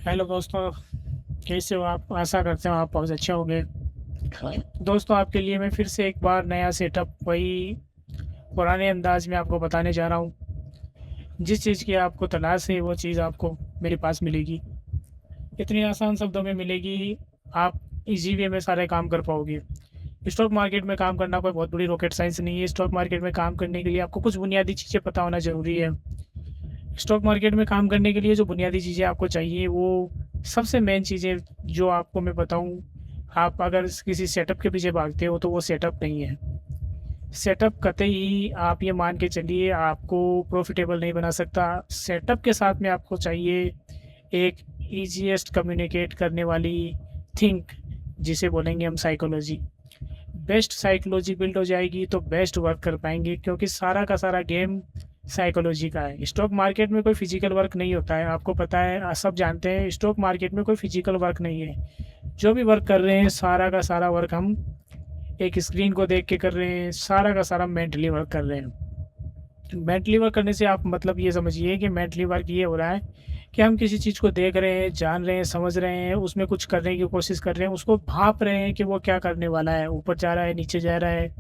Hello दोस्तों, कैसे हो आप? आशा करते हो आप बहुत अच्छे होंगे। दोस्तों, आपके लिए मैं फिर से एक बार नया सेटअप वही पुराने अंदाज में आपको बताने जा रहा हूँ। जिस चीज़ की आपको तलाश है वो चीज़ आपको मेरे पास मिलेगी। इतनी आसान शब्दों में मिलेगी, आप इजी वे में सारे काम कर पाओगे। स्टॉक मार्केट में काम करना कोई बहुत बड़ी रॉकेट साइंस नहीं है। स्टॉक मार्केट में काम करने के लिए आपको कुछ बुनियादी चीज़ें पता होना ज़रूरी है। स्टॉक मार्केट में काम करने के लिए जो बुनियादी चीज़ें आपको चाहिए वो सबसे मेन चीज़ें जो आपको मैं बताऊँ, आप अगर किसी सेटअप के पीछे भागते हो तो वो सेटअप नहीं है। सेटअप कतई आप ये मान के चलिए आपको प्रॉफिटेबल नहीं बना सकता। सेटअप के साथ में आपको चाहिए एक ईजीएस्ट कम्युनिकेट करने वाली थिंक, जिसे बोलेंगे हम साइकोलॉजी। बेस्ट साइकोलॉजी बिल्ड हो जाएगी तो बेस्ट वर्क कर पाएंगे, क्योंकि सारा का सारा गेम साइकोलॉजी का है। स्टॉक मार्केट में कोई फिजिकल वर्क नहीं होता है, आपको पता है, सब जानते हैं स्टॉक मार्केट में कोई फिजिकल वर्क नहीं है। जो भी वर्क कर रहे हैं सारा का सारा वर्क हम एक स्क्रीन को देख के कर रहे हैं, सारा का सारा मेंटली वर्क कर रहे हैं। मेंटली वर्क करने से आप मतलब ये समझिए कि मेंटली वर्क ये हो रहा है कि हम किसी चीज़ को देख रहे हैं, जान रहे हैं, समझ रहे हैं, उसमें कुछ करने की कोशिश कर रहे हैं, उसको भाप रहे हैं कि वो क्या करने वाला है, ऊपर जा रहा है, नीचे जा रहा है,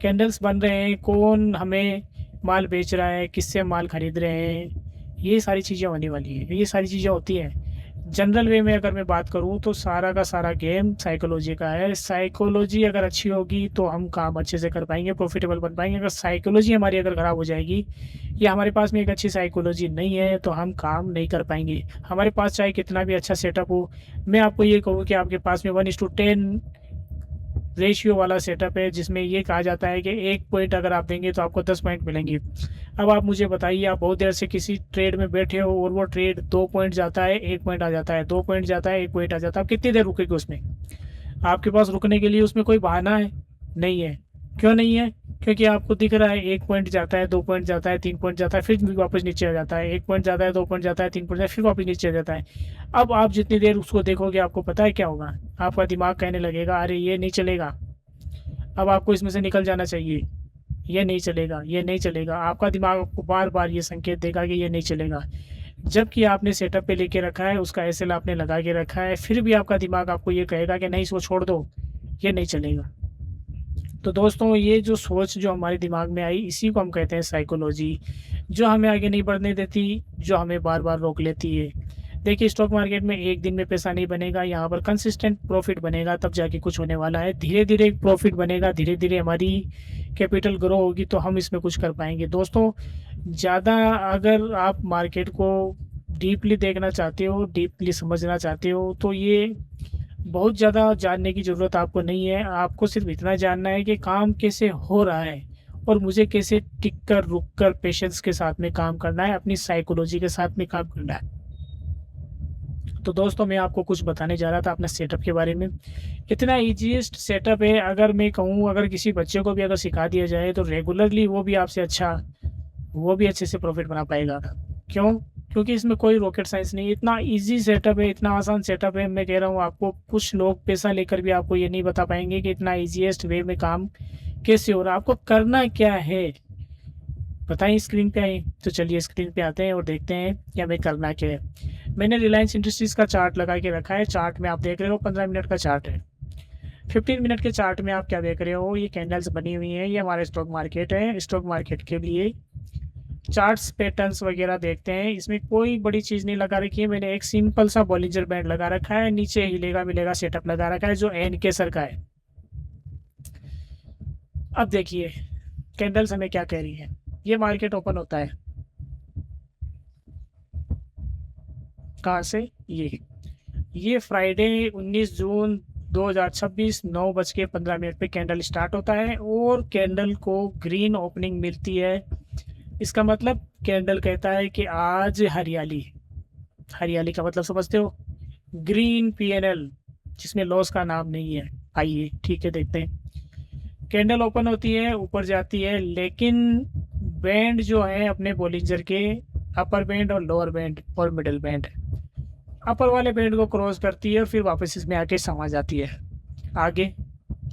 कैंडल्स बन रहे हैं, कौन हमें माल बेच रहा है, किससे माल खरीद रहे हैं। ये सारी चीज़ें होने वाली हैं, ये सारी चीज़ें होती हैं। जनरल वे में अगर मैं बात करूँ तो सारा का सारा गेम साइकोलॉजी का है। साइकोलॉजी अगर अच्छी होगी तो हम काम अच्छे से कर पाएंगे, प्रॉफिटेबल बन पाएंगे। अगर साइकोलॉजी हमारी अगर ख़राब हो जाएगी या हमारे पास में एक अच्छी साइकोलॉजी नहीं है तो हम काम नहीं कर पाएंगे। हमारे पास चाहे कितना भी अच्छा सेटअप हो, मैं आपको ये कहूँ कि आपके पास में 1:10 रेशियो वाला सेटअप है, जिसमें ये कहा जाता है कि 1 पॉइंट अगर आप देंगे तो आपको 10 पॉइंट मिलेंगे। अब आप मुझे बताइए, आप बहुत देर से किसी ट्रेड में बैठे हो और वो ट्रेड 2 पॉइंट जाता है, 1 पॉइंट आ जाता है, 2 पॉइंट जाता है, 1 पॉइंट आ जाता है, आप कितनी देर रुकेंगे उसमें? आपके पास रुकने के लिए उसमें कोई बहाना है? नहीं है। क्यों नहीं है? क्योंकि आपको दिख रहा है 1 पॉइंट जाता है, 2 पॉइंट जाता है, 3 पॉइंट जाता है, फिर भी वापस नीचे आ जाता है, 1 पॉइंट जाता है, 2 पॉइंट जाता है, 3 पॉइंट जाता है, फिर वापस नीचे आ जाता है। अब आप जितनी देर उसको देखोगे आपको पता है क्या होगा? आपका दिमाग कहने लगेगा अरे ये नहीं चलेगा, अब आपको इसमें से निकल जाना चाहिए, ये नहीं चलेगा, ये नहीं चलेगा। आपका दिमाग आपको बार बार ये संकेत देगा कि ये नहीं चलेगा, जबकि आपने सेटअप पे लेके रखा है, उसका एसएल आपने लगा के रखा है, फिर भी आपका दिमाग आपको ये कहेगा कि नहीं इसको छोड़ दो, ये नहीं चलेगा। तो दोस्तों, ये जो सोच जो हमारे दिमाग में आई इसी को हम कहते हैं साइकोलॉजी, जो हमें आगे नहीं बढ़ने देती, जो हमें बार बार रोक लेती है। देखिए, स्टॉक मार्केट में एक दिन में पैसा नहीं बनेगा, यहाँ पर कंसिस्टेंट प्रॉफिट बनेगा तब जाके कुछ होने वाला है। धीरे धीरे प्रॉफिट बनेगा, धीरे धीरे हमारी कैपिटल ग्रो होगी तो हम इसमें कुछ कर पाएंगे। दोस्तों, ज़्यादा अगर आप मार्केट को डीपली देखना चाहते हो, डीपली समझना चाहते हो, तो ये बहुत ज़्यादा जानने की ज़रूरत आपको नहीं है। आपको सिर्फ इतना जानना है कि काम कैसे हो रहा है और मुझे कैसे टिक कर रुक कर पेशेंस के साथ में काम करना है, अपनी साइकोलॉजी के साथ में काम करना है। तो दोस्तों, मैं आपको कुछ बताने जा रहा था अपने सेटअप के बारे में। इतना ईजीएस्ट सेटअप है, अगर मैं कहूँ अगर किसी बच्चे को भी अगर सिखा दिया जाए तो रेगुलरली वो भी आपसे अच्छा, वो भी अच्छे से प्रॉफिट बना पाएगा। क्यों? क्योंकि इसमें कोई रॉकेट साइंस नहीं है, इतना इजी सेटअप है, इतना आसान सेटअप है। मैं कह रहा हूँ आपको, कुछ लोग पैसा लेकर भी आपको ये नहीं बता पाएंगे कि इतना ईजीएस्ट वे में काम कैसे हो रहा है। आपको करना क्या है बताइए? स्क्रीन पे आए तो चलिए स्क्रीन पे आते हैं और देखते हैं कि हमें करना क्या है। मैंने रिलायंस इंडस्ट्रीज़ का चार्ट लगा के रखा है। चार्ट में आप देख रहे हो 15 मिनट का चार्ट है। 15 मिनट के चार्ट में आप क्या देख रहे हो? ये कैंडल्स बनी हुई हैं, ये हमारे स्टॉक मार्केट है। स्टॉक मार्केट के लिए चार्ट्स पैटर्न्स वगैरह देखते हैं, इसमें कोई बड़ी चीज़ नहीं लगा रखी है। मैंने एक सिंपल सा बॉलिंजर बैंड लगा रखा है, नीचे हिलेगा मिलेगा सेटअप लगा रखा है जो एन के सर का है। अब देखिए कैंडल्स हमें क्या कह रही है। ये मार्केट ओपन होता है कहाँ से? ये फ्राइडे 19 जून 2026 9:15 पे कैंडल स्टार्ट होता है और कैंडल को ग्रीन ओपनिंग मिलती है। इसका मतलब कैंडल कहता है कि आज हरियाली। हरियाली का मतलब समझते हो? ग्रीन पीएनएल, जिसमें लॉस का नाम नहीं है। आइए ठीक है, देखते हैं। कैंडल ओपन होती है, ऊपर जाती है, लेकिन बैंड जो है अपने बॉलिंजर के, अपर बैंड और लोअर बैंड और मिडिल बैंड, अपर वाले बैंड को क्रॉस करती है और फिर वापस इसमें आके समा जाती है। आगे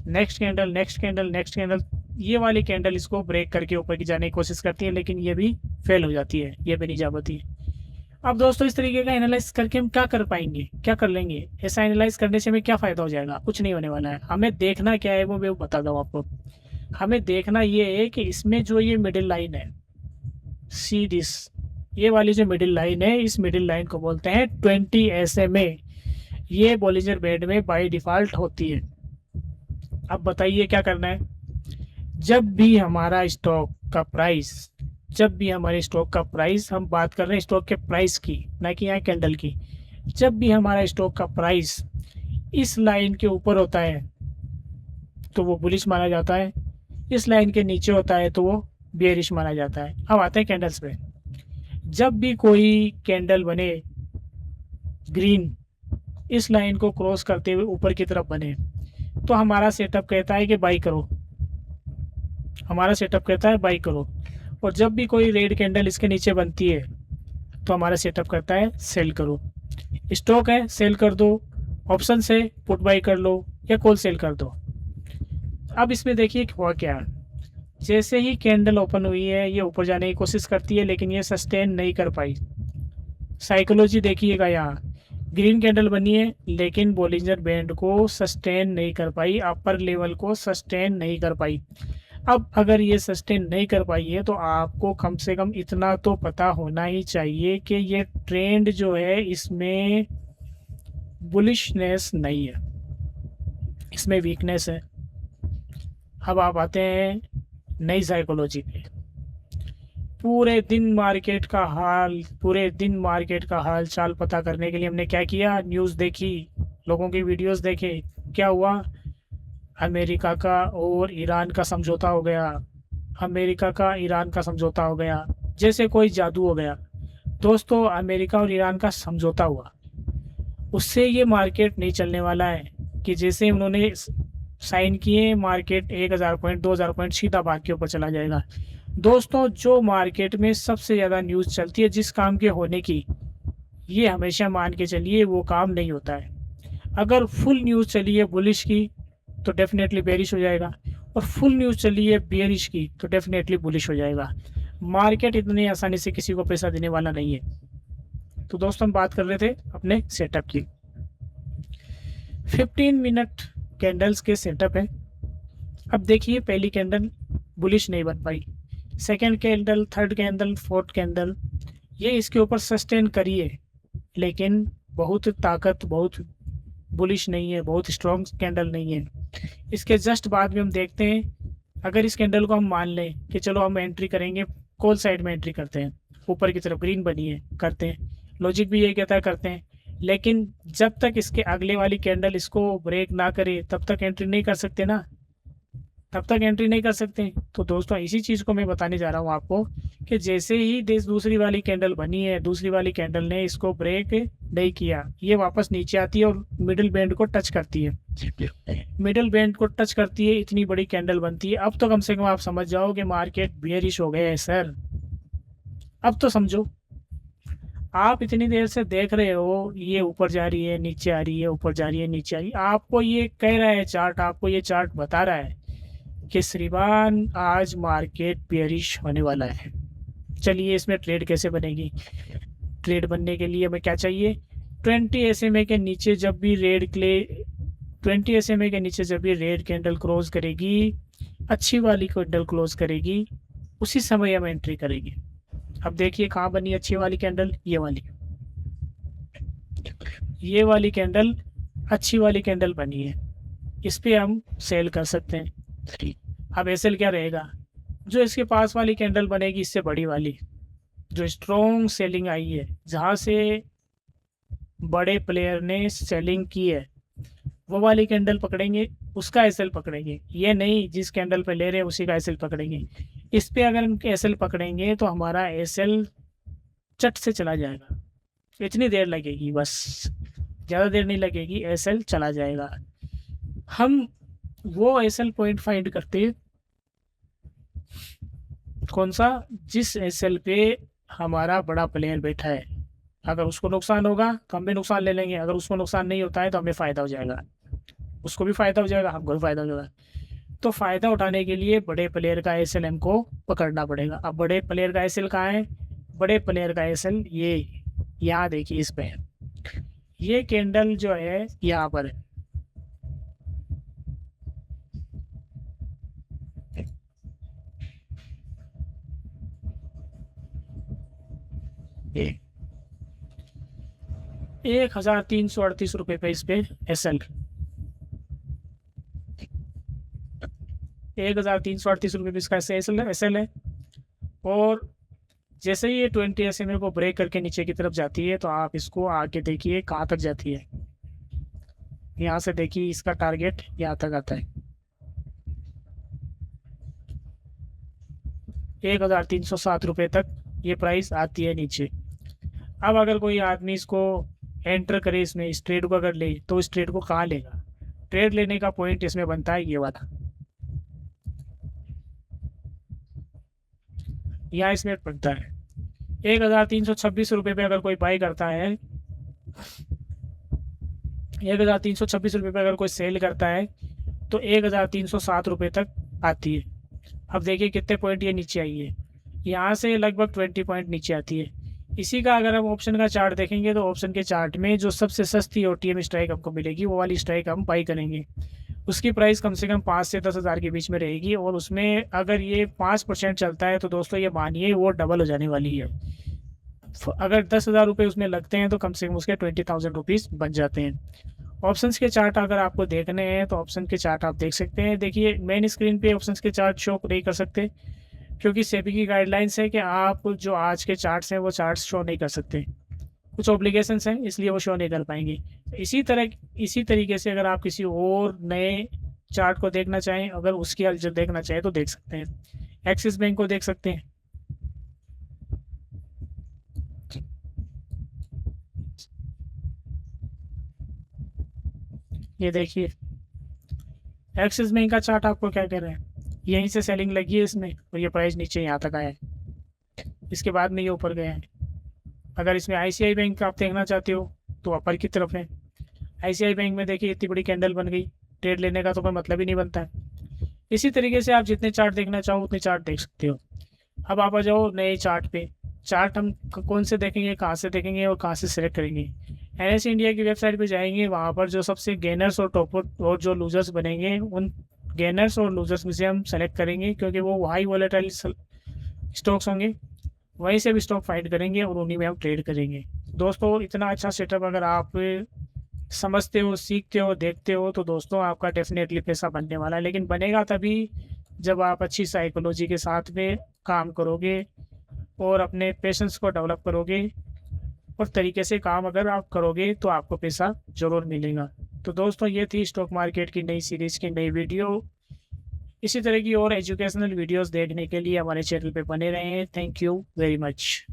next candle, next candle, next candle, ये वाली कैंडल इसको ब्रेक करके ऊपर की जाने की कोशिश करती है, लेकिन ये भी फेल हो जाती है, ये भी नहीं जा पाती है। अब दोस्तों इस तरीके का एनालाइज करके हम क्या कर पाएंगे, क्या कर लेंगे? ऐसा एनालाइज करने से हमें क्या फ़ायदा हो जाएगा? कुछ नहीं होने वाला है। हमें देखना क्या है वो मैं बताता हूँ आपको। हमें देखना ये है कि इसमें जो ये मिडिल लाइन है, सी दिस, ये वाली जो मिडिल लाइन है, इस मिडिल लाइन को बोलते हैं 20 SMA। ये बॉलिंजर बैंड में बाय डिफ़ॉल्ट होती है। अब बताइए क्या करना है? जब भी हमारा स्टॉक का प्राइस, जब भी हमारे स्टॉक का प्राइस, हम बात कर रहे हैं स्टॉक के प्राइस की, ना कि यहाँ कैंडल की। जब भी हमारा स्टॉक का प्राइस इस लाइन के ऊपर होता है तो वो बुलिश माना जाता है, इस लाइन के नीचे होता है तो वो बेयरिश माना जाता है। अब आते हैं कैंडल्स पे। जब भी कोई कैंडल बने ग्रीन, इस लाइन को क्रॉस करते हुए ऊपर की तरफ बने, तो हमारा सेटअप कहता है कि बाई करो, हमारा सेटअप कहता है बाई करो। और जब भी कोई रेड कैंडल इसके नीचे बनती है तो हमारा सेटअप करता है सेल करो। स्टॉक है, सेल कर दो, ऑप्शन से पुट बाई कर लो या कॉल सेल कर दो। अब इसमें देखिए हुआ क्या, जैसे ही कैंडल ओपन हुई है ये ऊपर जाने की कोशिश करती है लेकिन ये सस्टेन नहीं कर पाई। साइकोलॉजी देखिएगा, यहाँ ग्रीन कैंडल बनी है लेकिन बॉलिंजर बैंड को सस्टेन नहीं कर पाई, अपर लेवल को सस्टेन नहीं कर पाई। अब अगर ये सस्टेन नहीं कर पाई है तो आपको कम से कम इतना तो पता होना ही चाहिए कि ये ट्रेंड जो है इसमें बुलिशनेस नहीं है, इसमें वीकनेस है। अब आप आते हैं नई साइकोलॉजी पे। पूरे दिन मार्केट का हाल, पूरे दिन मार्केट का हाल चाल पता करने के लिए हमने क्या किया, न्यूज़ देखी, लोगों की वीडियोस देखे। क्या हुआ? अमेरिका का और ईरान का समझौता हो गया, अमेरिका का ईरान का समझौता हो गया, जैसे कोई जादू हो गया। दोस्तों अमेरिका और ईरान का समझौता हुआ, उससे ये मार्केट नहीं चलने वाला है कि जैसे उन्होंने साइन किए मार्केट 1000 पॉइंट 2000 पॉइंट सीधा भाग के ऊपर चला जाएगा। दोस्तों जो मार्केट में सबसे ज़्यादा न्यूज़ चलती है जिस काम के होने की, ये हमेशा मान के चलिए वो काम नहीं होता है। अगर फुल न्यूज़ चली है बुलिश की तो डेफिनेटली बेरिश हो जाएगा, और फुल न्यूज़ चली है बेरिश की तो डेफिनेटली बुलिश हो जाएगा। मार्केट इतनी आसानी से किसी को पैसा देने वाला नहीं है। तो दोस्तों हम बात कर रहे थे अपने सेटअप की। 15 मिनट कैंडल्स के सेटअप है। अब देखिए पहली कैंडल बुलिश नहीं बन पाई, second candle, third candle, fourth candle, ये इसके ऊपर सस्टेन करिए लेकिन बहुत ताकत, बहुत बुलिश नहीं है, बहुत स्ट्रॉन्ग कैंडल नहीं है। इसके जस्ट बाद में हम देखते हैं, अगर इस कैंडल को हम मान लें कि चलो हम एंट्री करेंगे, कॉल साइड में एंट्री करते हैं, ऊपर की तरफ ग्रीन बनी है, करते हैं, लॉजिक भी यही कहता है करते हैं। लेकिन जब तक इसके अगले वाली कैंडल इसको ब्रेक ना करे तब तक एंट्री नहीं कर सकते ना, तब तक एंट्री नहीं कर सकते। तो दोस्तों इसी चीज़ को मैं बताने जा रहा हूँ आपको कि जैसे ही दूसरी वाली कैंडल बनी है, दूसरी वाली कैंडल ने इसको ब्रेक नहीं किया, ये वापस नीचे आती है और मिडिल बैंड को टच करती है, मिडिल बैंड को टच करती है, इतनी बड़ी कैंडल बनती है। अब तो कम से कम आप समझ जाओ कि मार्केट बेयरिश हो गया है सर। अब तो समझो, आप इतनी देर से देख रहे हो ये ऊपर जा रही है, नीचे आ रही है, ऊपर जा रही है, नीचे आ रही है, आपको ये कह रहा है चार्ट, आपको ये चार्ट बता रहा है कि श्रीमान आज मार्केट बेयरिश होने वाला है। चलिए इसमें ट्रेड कैसे बनेगी? ट्रेड बनने के लिए हमें क्या चाहिए? 20 SMA के नीचे जब भी 20 SMA के नीचे जब भी रेड कैंडल क्लोज करेगी, अच्छी वाली कैंडल क्लोज करेगी, उसी समय हम एंट्री करेंगे। अब देखिए कहाँ बनी अच्छी वाली कैंडल, ये वाली कैंडल अच्छी वाली कैंडल बनी है, इस पर हम सेल कर सकते हैं। अब एसएल क्या रहेगा? जो इसके पास वाली कैंडल बनेगी इससे बड़ी वाली, जो स्ट्रॉन्ग सेलिंग आई है, जहाँ से बड़े प्लेयर ने सेलिंग की है, वो वाली कैंडल पकड़ेंगे, उसका एसएल पकड़ेंगे। ये नहीं जिस कैंडल पे ले रहे हैं उसी का एसएल पकड़ेंगे। इस पे अगर हम एसएल पकड़ेंगे तो हमारा एसएल चट से चला जाएगा, इतनी देर लगेगी बस, ज़्यादा देर नहीं लगेगी, एसएल चला जाएगा। हम वो एसएल पॉइंट फाइंड करते हैं, कौन सा? जिस एसएल पे हमारा बड़ा प्लेयर बैठा है। अगर उसको नुकसान होगा तो हम भी नुकसान ले लेंगे, अगर उसको नुकसान नहीं होता है तो हमें फ़ायदा हो जाएगा, उसको भी फ़ायदा हो जाएगा, हमको भी फ़ायदा हो जाएगा। तो फ़ायदा उठाने के लिए बड़े प्लेयर का एसएल हमको पकड़ना पड़ेगा। अब बड़े प्लेयर का एसएल कहाँ है? बड़े प्लेयर का एसएल ये यहाँ देखिए इस पे ये कैंडल जो है यहाँ पर है। ये 1338 रुपये पे इस पे SL 1338 रुपये पे इसका SL है। और जैसे ही ये 20 SMA को ब्रेक करके नीचे की तरफ जाती है तो आप इसको आगे देखिए कहाँ तक जाती है। यहाँ से देखिए इसका टारगेट यहाँ तक आता है 1307 रुपये तक ये प्राइस आती है नीचे। अब अगर कोई आदमी इसको एंटर करे, इसमें इस ट्रेड को अगर ले तो इस ट्रेड को कहाँ लेगा। ट्रेड लेने का पॉइंट इसमें बनता है ये वाला, यहाँ इसमें बनता है 1326 रुपये पे अगर कोई बाई करता है, 1326 रुपये पे अगर कोई सेल करता है तो 1307 रुपये तक आती है। अब देखिए कितने पॉइंट ये नीचे आई है, यहाँ से लगभग 20 पॉइंट नीचे आती है। इसी का अगर हम ऑप्शन का चार्ट देखेंगे तो ऑप्शन के चार्ट में जो सबसे सस्ती OTM स्ट्राइक हमको मिलेगी वो वाली स्ट्राइक हम बाई करेंगे। उसकी प्राइस कम से कम 5 से 10 हज़ार के बीच में रहेगी और उसमें अगर ये 5% चलता है तो दोस्तों ये मानिए वो डबल हो जाने वाली है। अगर 10,000 रुपये उसमें लगते हैं तो कम से कम उसके 20,000 रुपीज़ बन जाते हैं। ऑप्शंस के चार्ट अगर आपको देखने हैं तो ऑप्शन के चार्ट आप देख सकते हैं। देखिए मेन स्क्रीन पे ऑप्शंस के चार्ट शो नहीं कर सकते क्योंकि सेबी की गाइडलाइंस है कि आप जो आज के चार्ट्स हैं वो चार्ट्स शो नहीं कर सकते, कुछ ऑब्लिगेशंस हैं इसलिए वो शो नहीं कर पाएंगे। इसी तरीके से अगर आप किसी और नए चार्ट को देखना चाहें, अगर उसकी हलचल देखना चाहें तो देख सकते हैं। एक्सिस बैंक को देख सकते हैं, ये देखिए एक्सिस बैंक का चार्ट आपको क्या कह रहे हैं, यहीं से सेलिंग लगी है इसमें और ये प्राइस नीचे यहाँ तक आया है, इसके बाद में ये ऊपर गया है। अगर इसमें ICICI बैंक आप देखना चाहते हो तो अपर की तरफ है। ICICI बैंक में देखिए इतनी बड़ी कैंडल बन गई, ट्रेड लेने का तो कोई मतलब ही नहीं बनता है। इसी तरीके से आप जितने चार्ट देखना चाहो उतने चार्ट देख सकते हो। अब आप आ जाओ नए चार्ट पे। चार्ट हम कौन से देखेंगे, कहाँ से देखेंगे और कहाँ से सिलेक्ट करेंगे। NSE इंडिया की वेबसाइट पे जाएंगे, वहाँ पर जो सबसे गेनर्स और टॉपर और जो लूजर्स बनेंगे उन गेनर्स और लूजर्स में से हम सेलेक्ट करेंगे क्योंकि वो हाई वॉलेटाइल स्टॉक्स होंगे, वहीं से भी स्टॉक फाइंड करेंगे और उन्हीं में हम ट्रेड करेंगे। दोस्तों इतना अच्छा सेटअप अगर आप समझते हो, सीखते हो, देखते हो तो दोस्तों आपका डेफिनेटली पैसा बनने वाला है। लेकिन बनेगा तभी जब आप अच्छी साइकोलॉजी के साथ में काम करोगे और अपने पेशेंस को डेवलप करोगे और तरीके से काम अगर आप करोगे तो आपको पैसा ज़रूर मिलेगा। तो दोस्तों ये थी स्टॉक मार्केट की नई सीरीज़ की नई वीडियो। इसी तरह की और एजुकेशनल वीडियोस देखने के लिए हमारे चैनल पे बने रहें। Thank you very much.